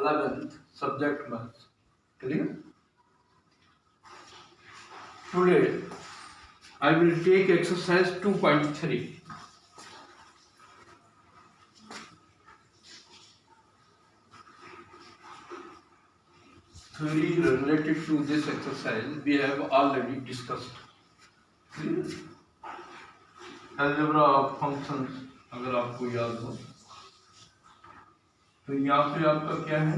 11th subject maths. Clear? Today I will take exercise 2.3. Theory related to this exercise we have already discussed. Clear? Algebra of functions अगर आपको याद हो तो यहाँ पे आपका क्या है,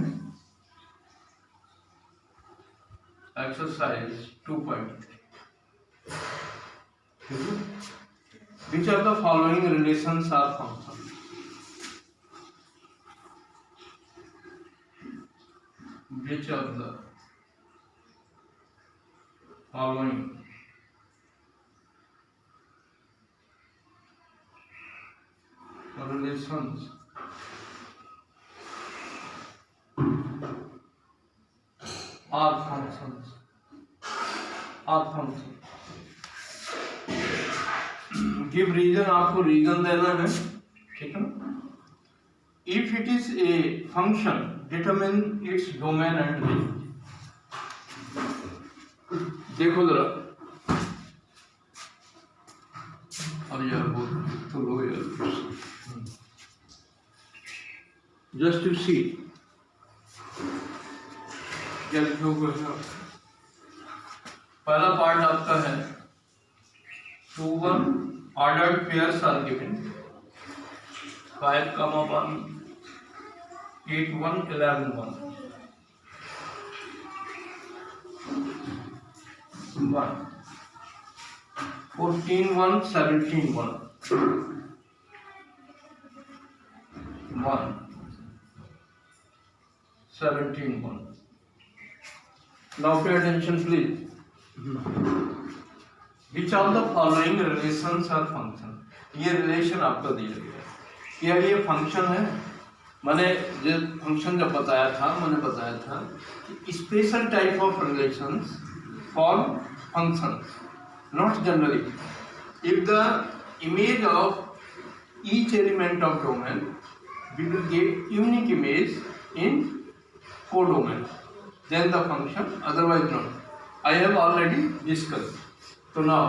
exercise 2.3. Which of the following relations are functions? Which of the following relations are functions? Give reason, आपको रीजन देना है, ठीक है ना. If it is a function determine its domain and range. देखो जरा, अब यार बहुत तो लो यार, जस्ट टू सी क्या लिखोगे. पहला पार्ट आपका है 2 1 ordered pairs are given 5, 1 8 1 11 1 1 14 1 17 1 1 17 1. Now pay attention please. Which of the following relations are function? ये रिलेशन आपका दिया गया है. क्या ये फंक्शन है? मैंने जो फंक्शन जब बताया था कि special type of relations for function, not generally. If the image of each element of domain we will get unique image in codomain, then the function, otherwise not. I have already discussed. तो now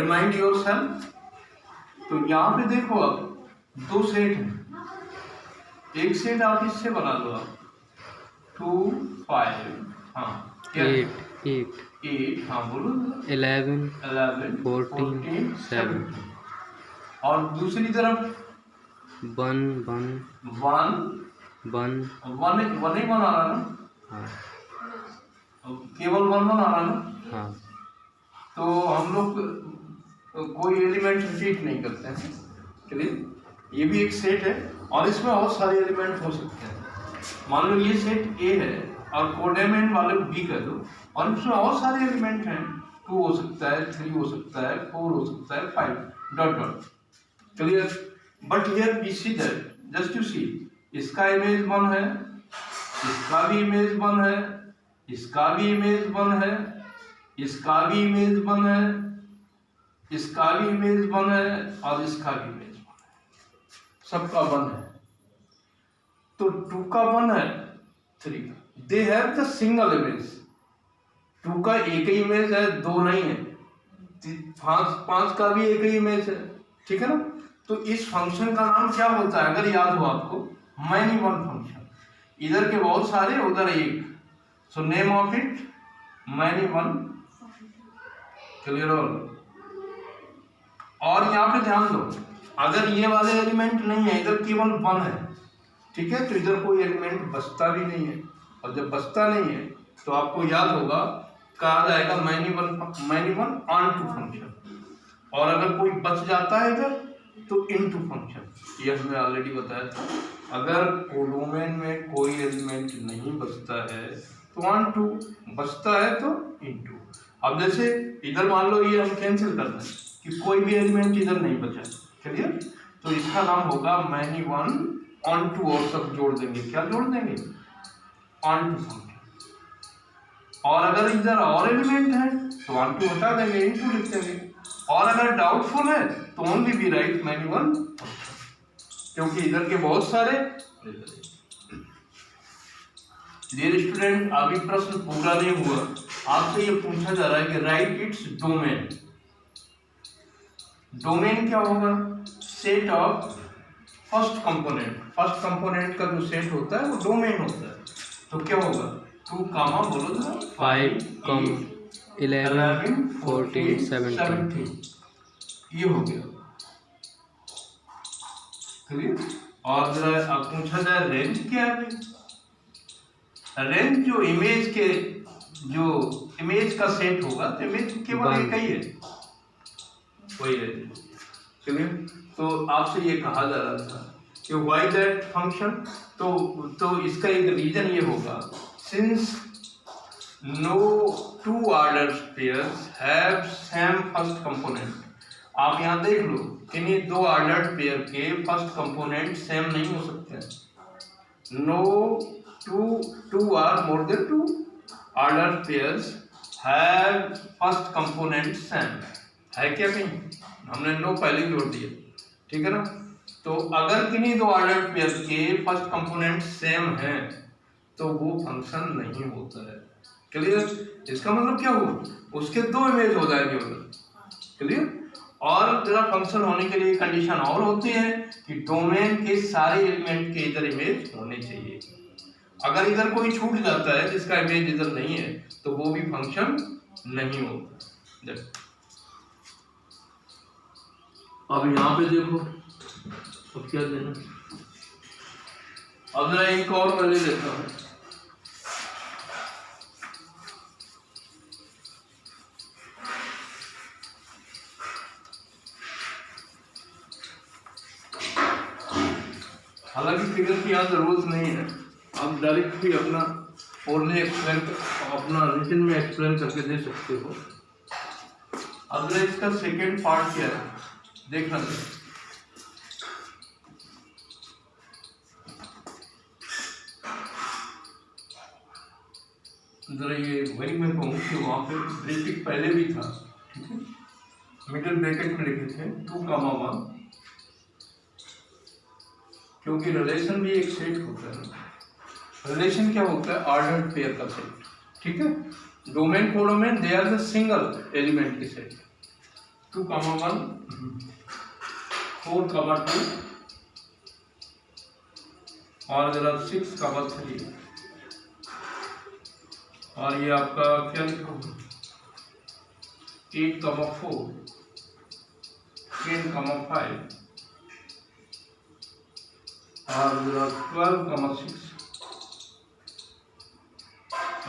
remind yourself. तो यहाँ पे देखो, अब 2 set हैं. एक set आप इससे बना लो, आप 2 5, हाँ क्या 8 हाँ बोलो 11 14 7. और दूसरी तरफ 1 ही बना रहा ना. हाँ. केवल 1 बना रहा ना. हाँ. तो हम लोग कोई एलिमेंट रिपीट नहीं करते हैं. चलिए, ये भी एक सेट है और इसमें बहुत सारे एलिमेंट हो सकते हैं. मान लो ये सेट ए है और कोडोमेन वाले बी कर दो, और इसमें बहुत सारे एलिमेंट हैं. 2 हो सकता है, 3 हो सकता है, 4 हो सकता है, 5 डॉट डॉट. चलिए, but here we see that, just to see, इसका इमेज 1 है, इसका भी इमेज 1 है, इसका भी इमेज 1 है, इसका भी इमेज 1 है, इसका भी इमेज 1 है और इसका भी इमेज 1 है. सबका 1 है. तो 2 का 1 है, 3 का. They have the single image. 2 का एक ही इमेज है, 2 नहीं है. 5 का भी एक ही इमेज है, ठीक है ना. तो इस फंक्शन का नाम क्या होता है, अगर याद हो आपको, मैनी वन फंक्शन. इधर के बहुत सारे, उधर एक. So name of it many one. Clear all. और यहाँ पे ध्यान दो, अगर ये वाले एलिमेंट नहीं है, इधर केवल 1 है, ठीक है, तो इधर कोई एलिमेंट बचता भी नहीं है. और जब बचता नहीं है तो आपको याद होगा, कहा जाएगा many one onto function. और अगर कोई बच जाता है इधर तो इनटू फंक्शन. ये हमने ऑलरेडी बताया था. अगर कोडोमेन में कोई एलिमेंट नहीं बचता है तो ऑन टू, बचता है तो इनटू. अब जैसे इधर मान लो ये हम कैंसिल कर दें कि कोई भी एलिमेंट इधर नहीं बचा. चलिए, तो इसका नाम होगा मैनी वन ऑन टू, और सब जोड़ देंगे. क्या जोड़ देंगे? Onto function. और अगर इधर और एलिमेंट है तो ऑन टू हटा देंगे, इनटू लिख देंगे. और अगर डाउटफुल है तो only B right many one, क्योंकि इधर के बहुत सारे. डियर स्टूडेंट, अभी प्रश्न पूरा नहीं हुआ, आपसे ये पूछा जा रहा है कि राइट इट्स डोमेन। डोमेन क्या होगा? Set of first component. First component का जो सेट होता है वो डोमेन होता है। तो क्या होगा? 2 कामा बोलो जरा, 5, 11, 14, 17। ये हो गया क्लियर। और जरा अब पूछा जाए रेंज क्या है? रेंज जो इमेज का सेट होगा, तो इमेज केवल एक ही है, वही रेंज क्लियर। तो आपसे ये कहा जा रहा था कि व्हाई दैट फंक्शन, तो इसका एक रीजन ये होगा, since no 2 order pairs have same first component. आप यहाँ देख लो, इन्हीं 2 ऑर्डर्ड पेयर के फर्स्ट कंपोनेंट सेम नहीं हो सकते। No two or more than 2 ordered pairs have first component same है क्या? कहीं हमने नो पहले जोड़ दिया, ठीक है ना। तो अगर किन्हीं 2 ऑर्डर्ड पेयर के फर्स्ट कंपोनेंट सेम है तो वो फंक्शन नहीं होता है, क्लियर। इसका मतलब क्या हुआ? उसके 2 इमेज हो जाएंगे उधर, क्लियर। और जरा फंक्शन होने के लिए कंडीशन और होती है कि डोमेन के सारे एलिमेंट के इधर इमेज होने चाहिए। अगर इधर कोई छूट जाता है जिसका इमेज इधर नहीं है तो वो भी फंक्शन नहीं होता। अब यहाँ पे देखो, अब क्या देना, अब जरा एक और मैं ले लेता हूँ। हालांकि फिगर की यहाँ जरूरत नहीं है, आप डायरेक्ट भी अपना ओरली एक्सप्लेन, अपना रिटन में एक्सप्लेन करके दे सकते हो। अब इसका सेकेंड पार्ट क्या है देखना चाहिए। जरा ये वही मैं कहूँ कि वहाँ पे ब्रेकेट पहले भी था, ठीक है, मिडिल ब्रैकेट में लिखे थे 2, 1, क्योंकि रिलेशन भी एक सेट होता है। रिलेशन क्या होता है? ऑर्डर्ड पेयर का सेट, ठीक है। Domain codomain they are the single element के सेट। 2, 1, 4, 2 और जरा 6, 3 और ये आपका क्या लिखा होगा? 8, 4, 10, 5 और 12, 6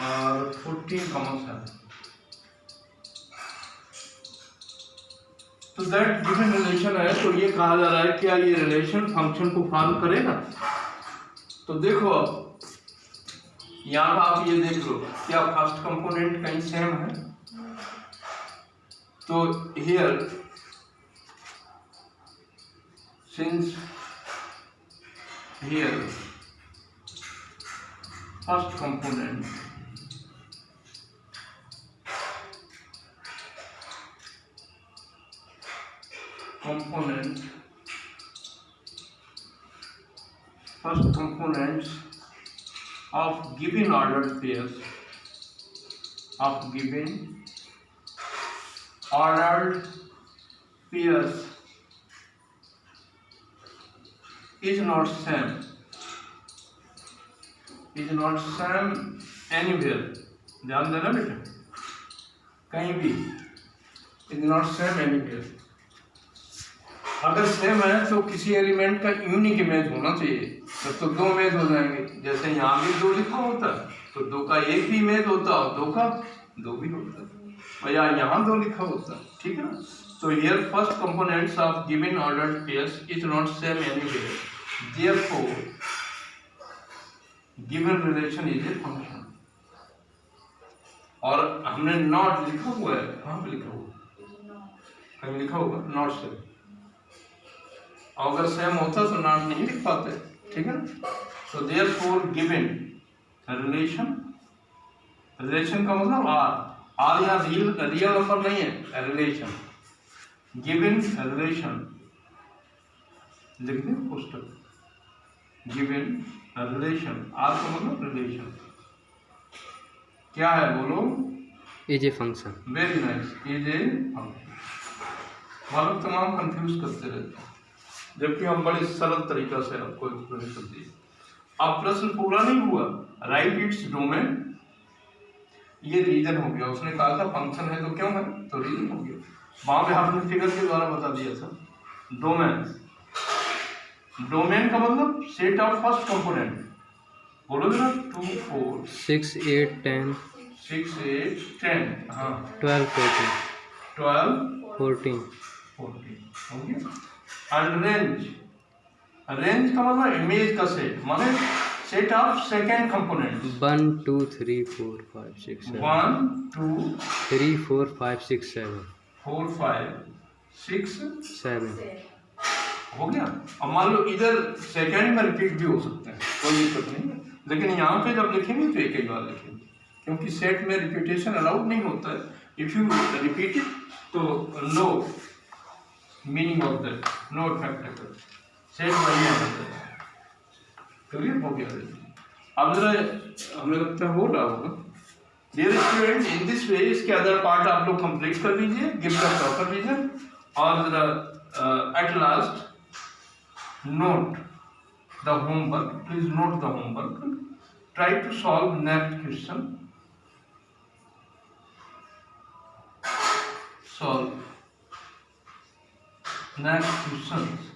और 14, 7। तो दैट गिवन रिलेशन है। तो ये कहा जा रहा है क्या ये रिलेशन फंक्शन को फॉर्म करेगा? तो देखो अब यहाँ पर आप ये देख लो, क्या फर्स्ट कंपोनेंट कहीं सेम है? तो here since here first component first components of given ordered pairs is not same anywhere। ध्यान देना बेटा, कहीं भी is not same anywhere। अगर सेम है तो किसी एलिमेंट का यूनिक इमेज होना चाहिए, तब तो 2 इमेज हो जाएंगे। जैसे यहाँ भी 2 लिखा होता है तो 2 का एक भी इमेज होता और 2 का 2 भी होता, और यहाँ 2 लिखा होता, ठीक है ना। तो here first components of given ordered pairs is not same anywhere, therefore given relation is a function। और हमने नॉट लिखा हुआ है, कहाँ पे लिखा हुआ? कहीं लिखा होगा नॉट सेम। अगर सेम होता तो नॉट नहीं लिख पाते, ठीक है ना। तो therefore given relation का मतलब आर यहाँ रियल नंबर नहीं है, रिलेशन गिवन रिलेशन लिख दें पुस्तक। गिवन रिलेशन, आर का मतलब रिलेशन, क्या है बोलो? Is a function. Very nice, is a function. मालूम तमाम कंफ्यूज करते रहते हैं, जबकि हम बड़े सरल तरीका से आपको एक्सप्लेनेशन दिए। अब प्रश्न पूरा नहीं हुआ, राइट इट्स डोमेन। ये रीजन हो गया, उसने कहा था फंक्शन है तो क्यों है, तो रीजन हो गया। वहां पे आपने फिगर के द्वारा बता दिया था। डोमेन, डोमेन का मतलब सेट ऑफ फर्स्ट कंपोनेंट। बोलोगे ना 2 4 6 8 10 6 8 10, हाँ 12 14 12 14 14 हो गया। एंड रेंज, रेंज का मतलब इमेज का सेट, माने सेट ऑफ सेकेंड कंपोनेंट। 1 2 3 4 5 6 7 1 2 3 4 5 6 7 4 5 6 7 हो गया। अब मान लो इधर सेकेंड में रिपीट भी हो सकते हैं, कोई दिक्कत नहीं है, लेकिन यहाँ पे जब लिखेंगे तो एक ही बार लिखेंगे, क्योंकि सेट में रिपीटेशन अलाउड नहीं होता है। इफ यू रिपीट इट तो no meaning of that, no effect, set वही है। क्लियर हो गया? अब जरा हमें लगता है हो रहा होगा। Dear student, in this way इसके अदर पार्ट आप लोग कंप्लीट कर लीजिए, गिव द प्रॉपर रीजन, और जरा at last note the homework, please note the homework, try to solve next question, solve next questions